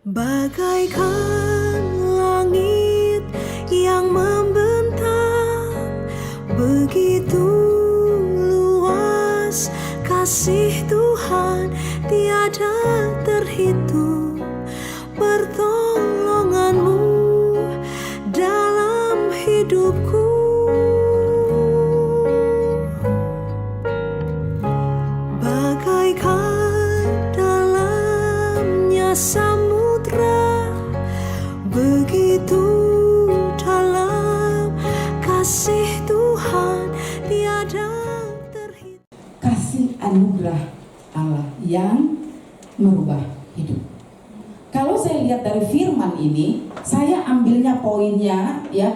Bagaikan langit yang membentang, begitu luas kasih Tuhan tiada terhitung. Pertolonganmu dalam hidupku, bagaikan dalamnya samudra, begitu dalam kasih Tuhan tiada terhitung. Kasih anugerah Allah yang merubah hidup. Kalau saya lihat dari firman ini, saya ambilnya poinnya ya.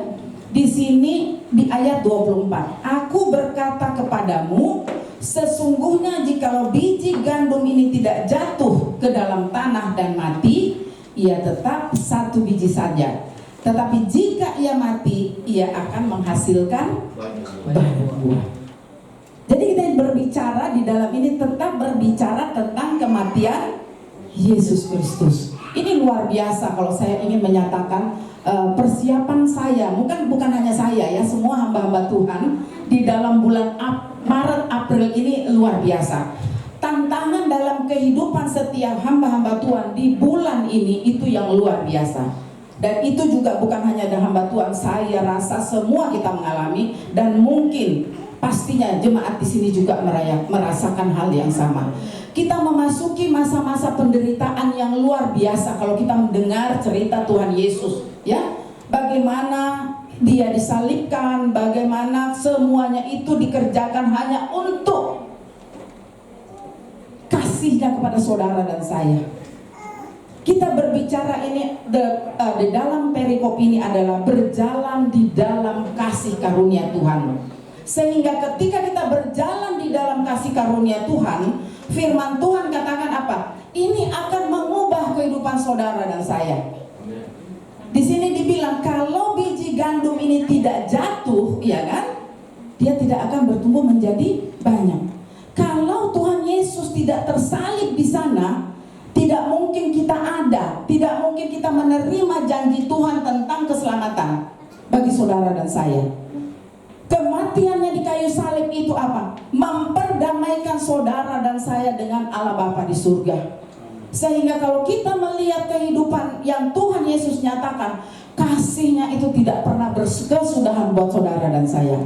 Di sini di ayat 24. Aku berkata kepadamu, sesungguhnya jikalau biji gandum ini tidak jatuh ke dalam tanah dan mati, ia tetap satu biji saja. Tetapi jika ia mati, ia akan menghasilkan banyak buah. Jadi kita berbicara di dalam ini tetap berbicara tentang kematian Yesus Kristus. Ini luar biasa kalau saya ingin menyatakan persiapan saya, bukan hanya saya ya, semua hamba-hamba Tuhan di dalam bulan Maret April ini luar biasa. Tantangan dalam kehidupan setiap hamba-hamba Tuhan di bulan ini itu yang luar biasa. Dan itu juga bukan hanya dari hamba Tuhan, saya rasa semua kita mengalami, dan mungkin pastinya jemaat di sini juga merasakan hal yang sama. Kita memasuki masa-masa penderitaan yang luar biasa kalau kita mendengar cerita Tuhan Yesus, ya. Bagaimana Dia disalibkan, bagaimana semuanya itu dikerjakan hanya untuk kasihnya kepada saudara dan saya. Kita berbicara ini di dalam perikop ini adalah berjalan di dalam kasih karunia Tuhan. Sehingga ketika kita berjalan di dalam kasih karunia Tuhan, firman Tuhan katakan apa? Ini akan mengubah kehidupan saudara dan saya. Di sini dibilang kalau biji gandum ini tidak jatuh, ya kan? Dia tidak akan bertumbuh menjadi banyak. Kalau Tuhan Yesus tidak tersalib di sana, tidak mungkin kita ada, tidak mungkin kita menerima janji Tuhan tentang keselamatan bagi saudara dan saya. Kematiannya di kayu salib itu apa? Memperdamaikan saudara dan saya dengan Allah Bapa di surga. Sehingga kalau kita melihat kehidupan yang Tuhan Yesus nyatakan, kasihnya itu tidak pernah berkesudahan buat saudara dan saya.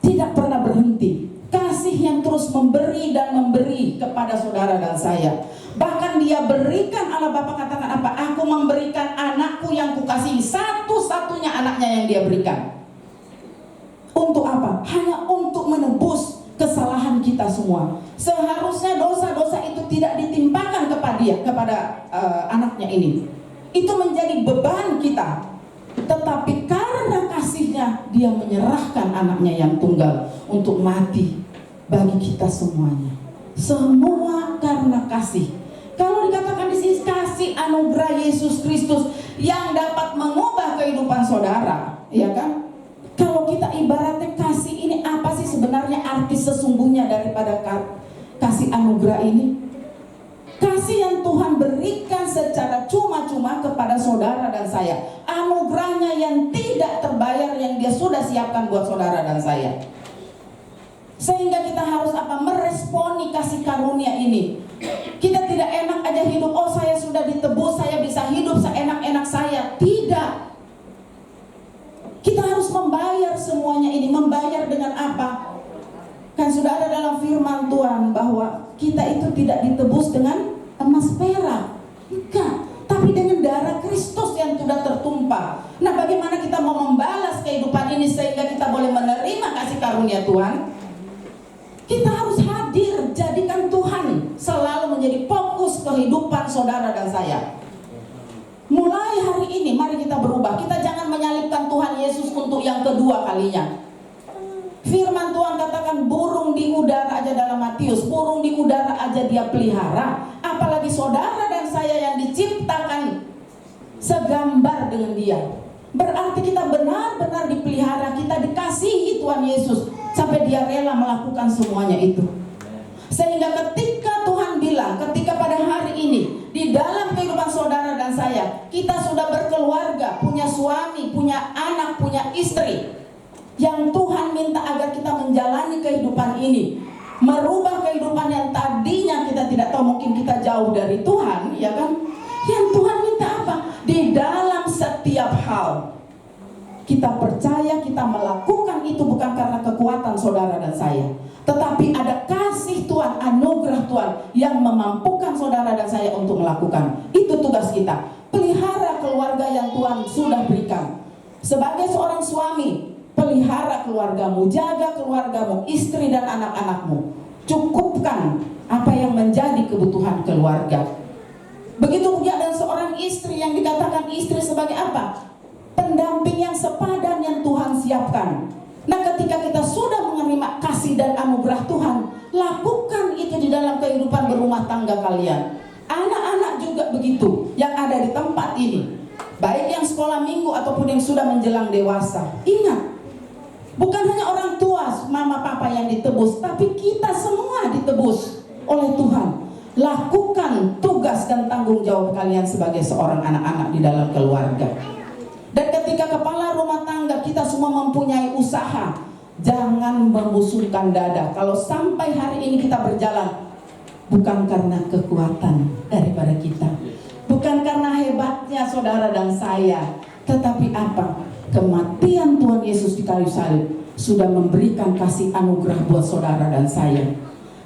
Tidak pernah berhenti. Kasih yang terus memberi dan memberi kepada saudara dan saya. Bahkan Dia berikan, Allah Bapa katakan apa? Aku memberikan anakku yang kukasihi, satu-satunya anaknya yang Dia berikan. Untuk apa? Hanya untuk menebus kesalahan kita semua. Seharusnya dosa-dosa itu tidak ditimpakan kepada anaknya ini. Itu menjadi beban kita. Tetapi karena kasihnya, Dia menyerahkan anaknya yang tunggal untuk mati bagi kita semuanya. Semua karena kasih. Kalau dikatakan di sini kasih anugerah Yesus Kristus yang dapat mengubah kehidupan saudara, ya kan? Kalau kita ibaratnya kasih ini, apa sih sebenarnya arti sesungguhnya daripada kasih anugerah ini? Kasih yang Tuhan berikan secara cuma-cuma kepada saudara dan saya. Anugerahnya yang tidak terbayar, yang Dia sudah siapkan buat saudara dan saya. Sehingga kita harus apa? Meresponi kasih karunia ini. Kita tidak enak aja hidup, oh saya sudah ditebus, saya bisa hidup seenak-enak saya. Tidak. Kita harus membayar semuanya ini. Membayar dengan apa? Kan sudah ada dalam firman Tuhan bahwa kita itu tidak ditebus dengan emas perak, enggak, tapi dengan darah Kristus yang sudah tertumpah. Nah, bagaimana kita mau membalas kehidupan ini sehingga kita boleh menerima kasih karunia Tuhan? Kita harus hadir, jadikan Tuhan selalu menjadi fokus kehidupan saudara dan saya. Mulai hari ini mari kita berubah. Kita jangan menyalibkan Tuhan Yesus untuk yang kedua kalinya. Firman Tuhan katakan burung di udara aja dalam Matius, burung di udara aja Dia pelihara, apalagi saudara dan saya yang diciptakan segambar dengan Dia. Berarti kita benar-benar dipelihara, kita dikasihi Tuhan Yesus sampai Dia rela melakukan semuanya itu. Sehingga ketika Tuhan bilang, ketika pada hari ini di dalam kehidupan saudara dan saya, kita sudah berkeluarga, punya suami, punya anak, punya istri, yang Tuhan minta agar kita menjalani kehidupan ini, merubah kehidupan yang tadinya kita tidak tahu, mungkin kita jauh dari Tuhan, ya kan? Yang Tuhan minta apa? Di dalam setiap hal kita percaya, kita melakukan itu bukan karena kekuatan saudara dan saya, tetapi ada kasih Tuhan, anugerah Tuhan yang memampukan saudara dan saya untuk melakukan. Itu tugas kita. Pelihara keluarga yang Tuhan sudah berikan. Sebagai seorang suami, pelihara keluargamu, jaga keluargamu, istri dan anak-anakmu. Cukupkan apa yang menjadi kebutuhan keluarga. Begitu juga dan seorang istri yang dikatakan istri sebagai apa? Pendamping yang sepadan yang Tuhan siapkan. Nah, ketika kita sudah menerima kasih dan anugerah Tuhan, lakukan itu di dalam kehidupan berumah tangga kalian. Anak-anak juga begitu yang ada di tempat ini, baik yang sekolah minggu ataupun yang sudah menjelang dewasa. Ingat, bukan hanya orang tua, mama papa yang ditebus, tapi kita semua ditebus oleh Tuhan. Lakukan tugas dan tanggung jawab kalian sebagai seorang anak-anak di dalam keluarga. Dan ketika kepala rumah tangga kita semua mempunyai usaha, jangan membusungkan dada. Kalau sampai hari ini kita berjalan, bukan karena kekuatan daripada kita, bukan karena hebatnya saudara dan saya, tetapi apa? Kematian Tuhan Yesus di kayu salib sudah memberikan kasih anugerah buat saudara dan saya.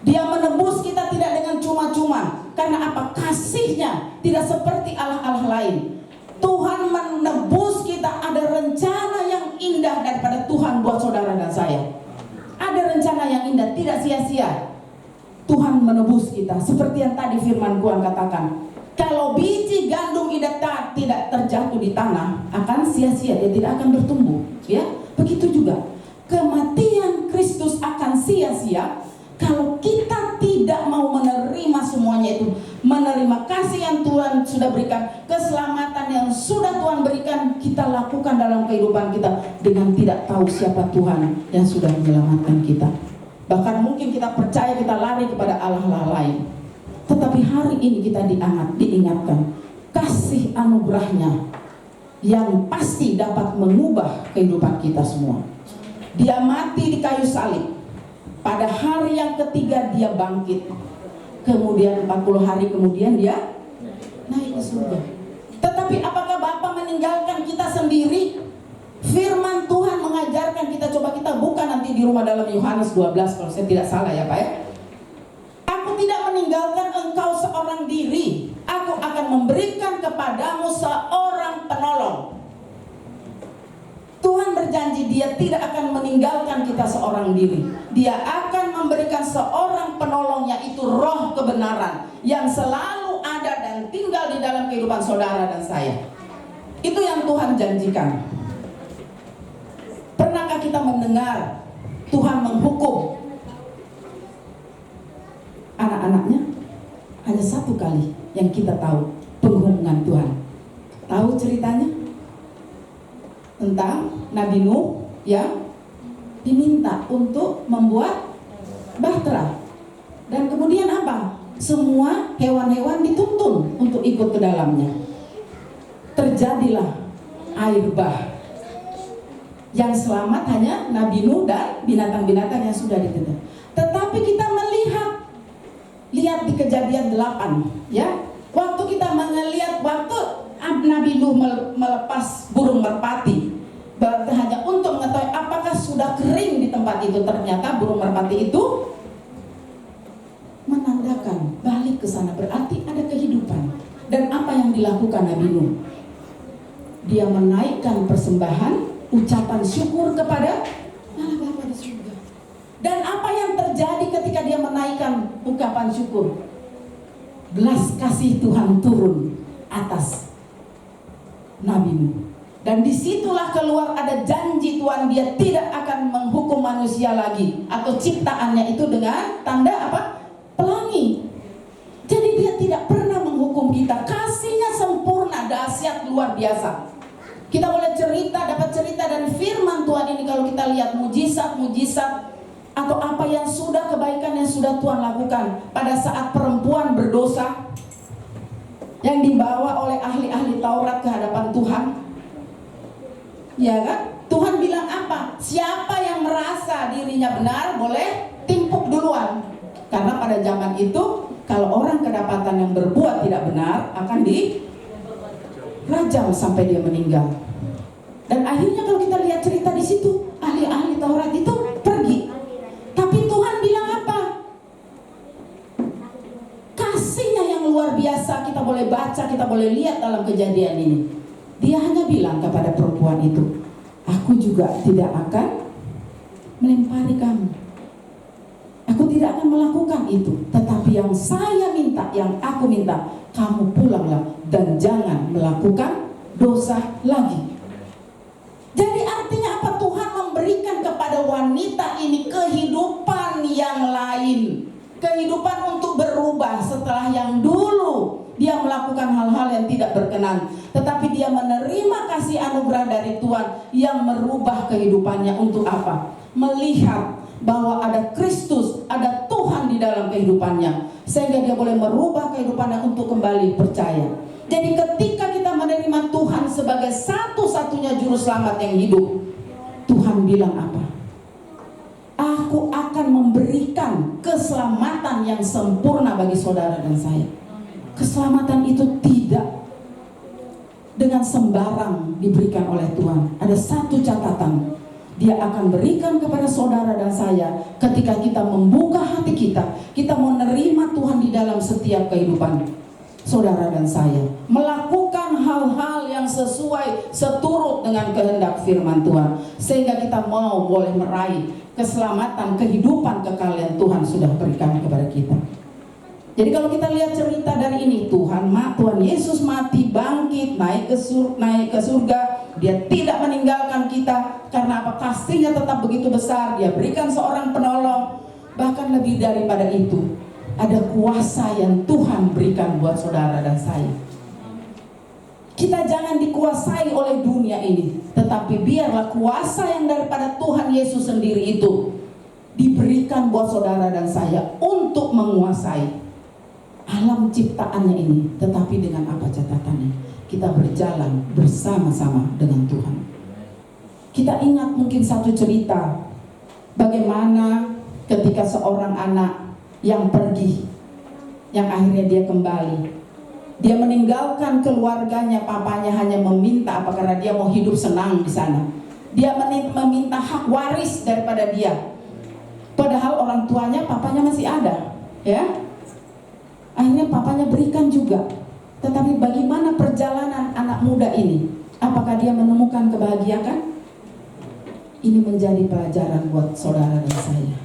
Dia menebus kita tidak dengan cuma-cuma. Karena apa? Kasihnya tidak seperti Allah-Allah lain. Tuhan menebus kita, ada rencana yang indah daripada Tuhan buat saudara dan saya. Ada rencana yang indah, tidak sia-sia. Tuhan menebus kita. Seperti yang tadi firman Tuhan katakan, kalau biji gandum tidak terjatuh di tanah, akan sia-sia, dia tidak akan bertumbuh. Ya, begitu juga kematian Kristus akan sia-sia kalau kita tidak mau menerima semuanya itu, menerima kasih yang Tuhan sudah berikan, keselamatan yang sudah Tuhan berikan, kita lakukan dalam kehidupan kita dengan tidak tahu siapa Tuhan yang sudah menyelamatkan kita. Bahkan mungkin kita percaya, kita lari kepada Allah lain. Tetapi hari ini kita diingatkan kasih anugerahnya yang pasti dapat mengubah kehidupan kita semua. Dia mati di kayu salib. Pada hari yang ketiga dia bangkit. Kemudian 40 hari kemudian dia naik ke surga. Tetapi apakah Bapa meninggalkan kita sendiri? Firman Tuhan mengajarkan kita, coba kita buka nanti di rumah dalam Yohanes 12 kalau saya tidak salah ya Pak ya. Aku tidak meninggalkan engkau seorang diri. Aku akan memberikan kepadamu seorang penolong. Tuhan berjanji dia tidak akan meninggalkan kita seorang diri. Dia akan memberikan seorang penolong, yaitu roh kebenaran yang selalu ada dan tinggal di dalam kehidupan saudara dan saya. Itu yang Tuhan janjikan. Pernahkah kita mendengar Tuhan menghukum anak-anaknya? Hanya satu kali yang kita tahu penghukuman Tuhan. Tahu ceritanya? Tentang Nabi Nuh yang diminta untuk membuat bahtera. Dan kemudian apa? Semua hewan-hewan dituntun untuk ikut ke dalamnya. Terjadilah air bah. Yang selamat hanya Nabi Nuh dan binatang-binatang yang sudah dituntun. Tetapi kita lihat di Kejadian 8 ya. Waktu kita melihat waktu Nabi Nuh melepas burung merpati, hanya untuk mengetahui apakah sudah kering di tempat itu. Ternyata burung merpati itu menandakan balik ke sana, berarti ada kehidupan. Dan apa yang dilakukan Nabi Nuh? Dia menaikkan persembahan, ucapan syukur kepada Allah Bapa di surga. Dan apa yang terjadi ketika dia menaikkan ucapan syukur? Belas kasih Tuhan turun atas Nabi Nuh. Dan disitulah keluar ada janji Tuhan, dia tidak akan menghukum manusia lagi, atau ciptaannya itu dengan tanda apa? Pelangi. Jadi dia tidak pernah menghukum kita. Kasihnya sempurna, dahsyat, luar biasa. Kita boleh cerita, dapat cerita dan firman Tuhan ini kalau kita lihat mujizat-mujizat atau apa yang sudah, kebaikan yang sudah Tuhan lakukan pada saat perempuan berdosa. yang dibawa oleh ahli-ahli Taurat ke hadapan Tuhan. Ya kan? Tuhan bilang apa? Siapa yang merasa dirinya benar boleh timpuk duluan. Karena pada zaman itu kalau orang kedapatan yang berbuat tidak benar akan dirajam sampai dia meninggal. Dan akhirnya kalau kita lihat cerita di situ, ahli-ahli Taurat itu pergi. Tapi Tuhan bilang apa? Kasihnya yang luar biasa kita boleh baca, kita boleh lihat dalam kejadian ini. Dia hanya bilang kepada perempuan itu, aku juga tidak akan melempari kamu. Aku tidak akan melakukan itu. Tetapi yang saya minta, yang aku minta, kamu pulanglah dan jangan melakukan dosa lagi. Jadi artinya apa? Tuhan memberikan kepada wanita ini kehidupan yang lain. Kehidupan untuk berubah setelah yang dulu dia melakukan hal-hal yang tidak berkenan. Tetapi dia menerima kasih anugerah dari Tuhan yang merubah kehidupannya untuk apa? Melihat bahwa ada Kristus, ada Tuhan di dalam kehidupannya, sehingga dia boleh merubah kehidupannya untuk kembali percaya. Jadi ketika kita menerima Tuhan sebagai satu-satunya juru selamat yang hidup, Tuhan bilang apa? Aku akan memberikan keselamatan yang sempurna bagi saudara dan saya. Keselamatan itu tidak dengan sembarang diberikan oleh Tuhan. Ada satu catatan, Dia akan berikan kepada saudara dan saya ketika kita membuka hati kita menerima Tuhan di dalam setiap kehidupan saudara dan saya, melakukan hal-hal yang sesuai seturut dengan kehendak firman Tuhan, sehingga kita mau boleh meraih keselamatan, kehidupan kekal yang Tuhan sudah berikan kepada kita. Jadi kalau kita lihat cerita dari ini, Tuhan Yesus mati, bangkit, naik ke surga. Dia tidak meninggalkan kita. Karena apa? Kasihnya tetap begitu besar. Dia berikan seorang penolong. Bahkan lebih daripada itu, ada kuasa yang Tuhan berikan buat saudara dan saya. Kita jangan dikuasai oleh dunia ini, tetapi biarlah kuasa yang daripada Tuhan Yesus sendiri itu diberikan buat saudara dan saya untuk menguasai alam ciptaannya ini. Tetapi dengan apa catatannya? Kita berjalan bersama-sama dengan Tuhan. Kita ingat mungkin satu cerita, bagaimana ketika seorang anak yang pergi, yang akhirnya dia kembali. Dia meninggalkan keluarganya, papanya hanya meminta apa? Karena dia mau hidup senang di sana. Dia meminta hak waris daripada dia. Padahal orang tuanya, papanya masih ada, ya. Akhirnya papanya berikan juga. Tetapi bagaimana perjalanan anak muda ini? Apakah dia menemukan kebahagiaan? Ini menjadi pelajaran buat saudara dan saya.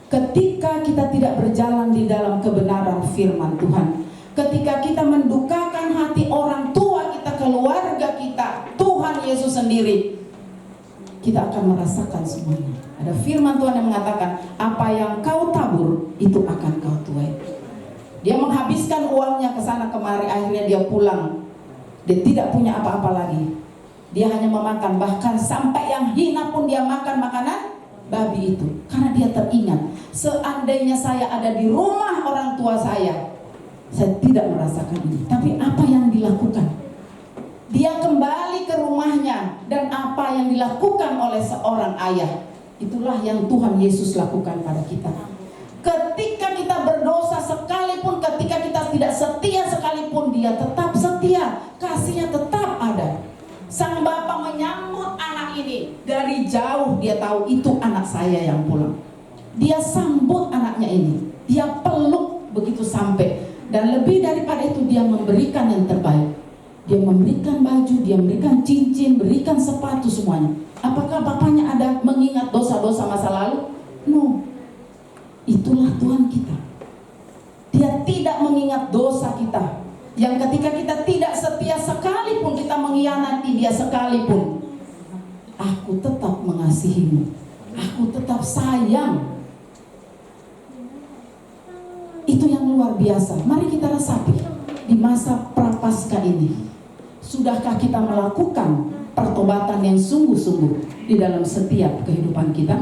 Ketika kita tidak berjalan di dalam kebenaran firman Tuhan, ketika kita mendukakan hati orang tua kita, keluarga kita, Tuhan Yesus sendiri, kita akan merasakan semuanya. Ada firman Tuhan yang mengatakan, apa yang kau tabur, itu akan kau tuai. Dia menghabiskan uangnya ke sana kemari, akhirnya dia pulang. Dia tidak punya apa-apa lagi. Dia hanya memakan, bahkan sampai yang hina pun dia makan makanan babi itu. Karena dia teringat, seandainya saya ada di rumah orang tua saya tidak merasakan ini. Tapi apa yang dilakukan? Dia kembali ke rumahnya, dan apa yang dilakukan oleh seorang ayah, itulah yang Tuhan Yesus lakukan pada kita. Ketika kita berdosa sekalipun, ketika kita tidak setia sekalipun, Dia tetap setia, kasihnya tetap ada. Sang Bapa menyambut anak ini dari jauh. Dia tahu itu anak saya yang pulang. Dia sambut anaknya ini, dia peluk begitu sampai. Dan lebih daripada itu, dia memberikan yang terbaik. Dia memberikan baju, dia memberikan cincin, berikan sepatu, semuanya. Apakah bapaknya ada mengingat dosa-dosa masa lalu? No. Itulah Tuhan kita. Dia tidak mengingat dosa kita. Yang ketika kita tidak setia sekalipun, kita mengkhianati Dia sekalipun, aku tetap mengasihimu, aku tetap sayang. Itu yang luar biasa. Mari kita resapi di masa prapaskah ini. Sudahkah kita melakukan pertobatan yang sungguh-sungguh di dalam setiap kehidupan kita?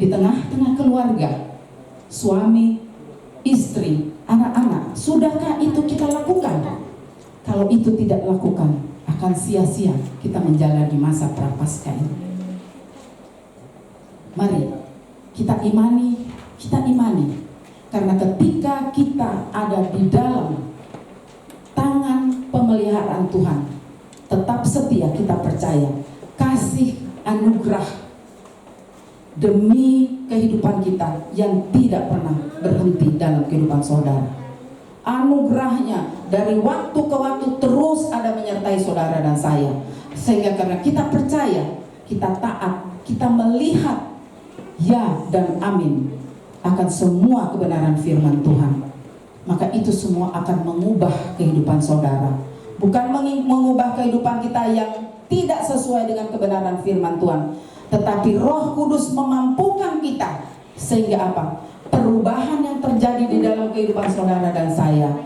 Di tengah-tengah keluarga, suami, istri, Anak-anak, sudahkah itu kita lakukan? Kalau itu tidak lakukan, akan sia-sia kita menjalani masa prapaskah ini. Mari kita imani. Karena ketika kita ada di dalam tangan pemeliharaan Tuhan, tetap setia kita percaya kasih anugerah demi kehidupan kita yang tidak pernah berhenti dalam kehidupan saudara. Anugerahnya dari waktu ke waktu terus ada menyertai saudara dan saya. Sehingga karena kita percaya, kita taat, kita melihat ya dan amin akan semua kebenaran firman Tuhan, maka itu semua akan mengubah kehidupan saudara. Bukan mengubah kehidupan kita yang tidak sesuai dengan kebenaran firman Tuhan, tetapi Roh Kudus memampukan kita sehingga apa? Perubahan yang terjadi di dalam kehidupan saudara dan saya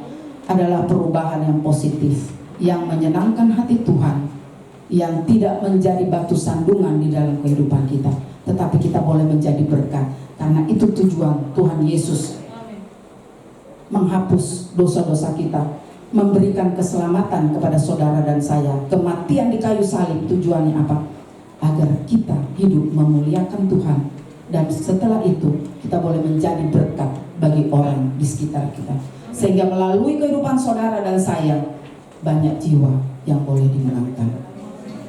adalah perubahan yang positif, yang menyenangkan hati Tuhan, yang tidak menjadi batu sandungan di dalam kehidupan kita, tetapi kita boleh menjadi berkat. Karena itu tujuan Tuhan Yesus menghapus dosa-dosa kita, memberikan keselamatan kepada saudara dan saya. Kematian di kayu salib tujuannya apa? Agar kita hidup memuliakan Tuhan, dan setelah itu kita boleh menjadi berkat bagi orang di sekitar kita, sehingga melalui kehidupan saudara dan saya banyak jiwa yang boleh dimenangkan.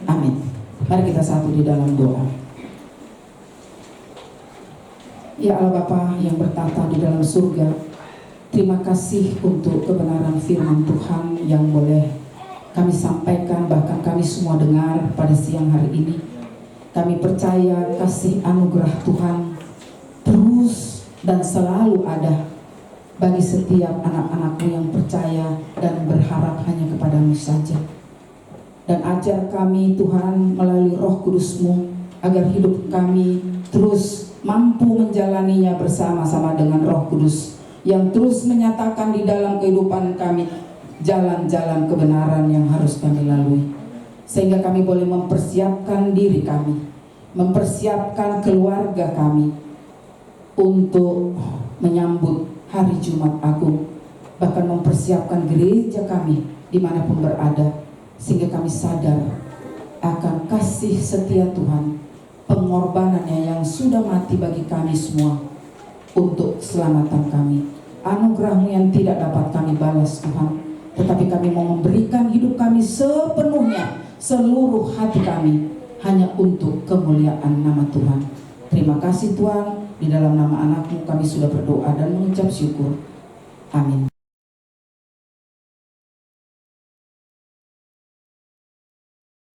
Amin. Mari kita satu di dalam doa. Ya Allah Bapa yang bertata di dalam surga, terima kasih untuk kebenaran firman Tuhan yang boleh kami sampaikan, bahkan kami semua dengar pada siang hari ini. Kami percaya kasih anugerah Tuhan terus dan selalu ada bagi setiap anak-anak-Mu yang percaya dan berharap hanya kepada-Mu saja. Dan ajar kami Tuhan melalui Roh Kudus-Mu agar hidup kami terus mampu menjalaninya bersama-sama dengan Roh Kudus yang terus menyatakan di dalam kehidupan kami jalan-jalan kebenaran yang harus kami lalui, sehingga kami boleh mempersiapkan diri kami, mempersiapkan keluarga kami untuk menyambut hari Jumat Agung, bahkan mempersiapkan gereja kami dimanapun berada, sehingga kami sadar akan kasih setia Tuhan, pengorbanannya yang sudah mati bagi kami semua untuk keselamatan kami. Anugerah-Mu yang tidak dapat kami balas Tuhan, tetapi kami mau memberikan hidup kami sepenuhnya, seluruh hati kami hanya untuk kemuliaan nama Tuhan. Terima kasih Tuhan, di dalam nama anak-Mu kami sudah berdoa dan mengucap syukur. Amin.